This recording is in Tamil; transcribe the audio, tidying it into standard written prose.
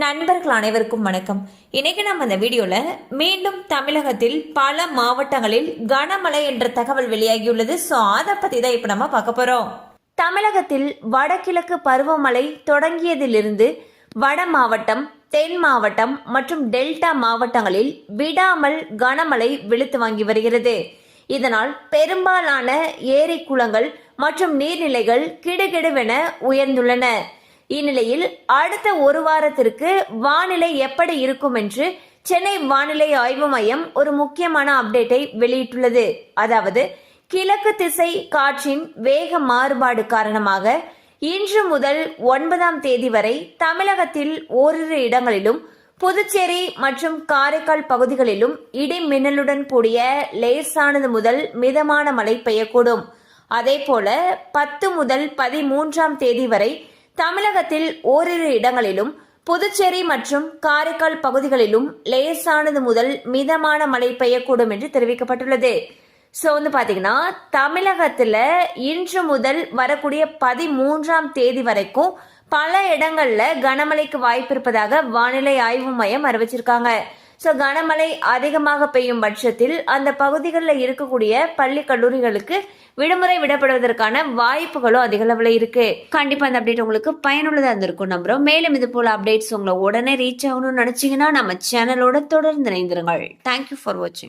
நண்பர்கள் அனைவருக்கும் வணக்கம். இன்னைக்கு நம்ம இந்த வீடியோல மீண்டும் தமிழகத்தில் பல மாவட்டங்களில் கனமழை என்ற தகவல் வெளியாகியுள்ளது. ஸோ அதை பத்தி தான் இப்ப நம்ம பார்க்க போறோம். தமிழகத்தில் வடகிழக்கு பருவமழை தொடங்கியதிலிருந்து வட மாவட்டம், தென் மாவட்டம் மற்றும் டெல்டா மாவட்டங்களில் விடாமல் கனமழை வெளுத்து வாங்கி வருகிறது. இதனால் பெரும்பாலான ஏரி, குளங்கள் மற்றும் நீர்நிலைகள் கிடுகிடுவென உயர்ந்துள்ளன. இந்நிலையில் அடுத்த ஒரு வாரத்திற்கு வானிலை எப்படி இருக்கும் என்று சென்னை வானிலை ஆய்வு மையம் ஒரு முக்கியமான அப்டேட்டை வெளியிட்டுள்ளது. அதாவது கிழக்கு திசை காற்றின் வேக மாறுபாடு காரணமாக இன்று முதல் 9ஆம் தேதி வரை தமிழகத்தில் ஓரிரு இடங்களிலும், புதுச்சேரி மற்றும் காரைக்கால் பகுதிகளிலும் இடி மின்னலுடன் கூடிய லேசானது முதல் மிதமான மழை பெய்யக்கூடும். அதேபோல 10 முதல் 13ஆம் தேதி வரை தமிழகத்தில் ஓரிரு இடங்களிலும், புதுச்சேரி மற்றும் காரைக்கால் பகுதிகளிலும் லேசானது முதல் மிதமான மழை பெய்யக்கூடும் என்று தெரிவிக்கப்பட்டுள்ளது. ஸோ பாத்தீங்கன்னா தமிழகத்துல இன்று முதல் வரக்கூடிய 13ஆம் தேதி வரைக்கும் பல இடங்கள்ல கனமழைக்கு வாய்ப்பு இருப்பதாக வானிலை ஆய்வு மையம் அறிவிச்சிருக்காங்க. ஸோ கனமழை அதிகமாக பெய்யும் பட்சத்தில் அந்த பகுதிகளில் இருக்கக்கூடிய பள்ளி கல்லூரிகளுக்கு விடுமுறை விடப்படுவதற்கான வாய்ப்புகளும் அதிக அளவில் இருக்கு. கண்டிப்பா அந்த அப்டேட் உங்களுக்கு பயனுள்ளதா இருந்திருக்கும் நம்புறோம். மேலும் இது போல அப்டேட்ஸ் உங்களை உடனே ரீச் ஆகணும்னு நினைச்சீங்கன்னா நம்ம சேனலோட தொடர்ந்து இணைந்திருங்கள். தேங்க்யூ ஃபார் வாட்சிங்.